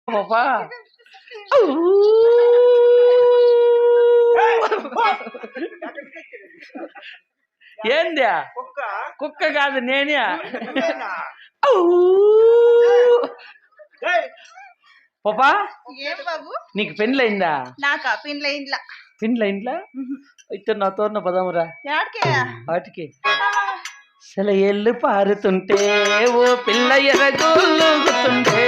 పాపా ఏంది కుక్క కాదు నేనే పాపా ఏం బాబు నీకు పెళ్ళయిందా? నాకా పెళ్ళయిండ్లా. పెళ్ళయిండ్లా అయితే నాతో పదమురా వాటికి సెలయేళ్ళు పారుతుంటే ఓ పిల్ల ఎరగొల్లుగుతుంటే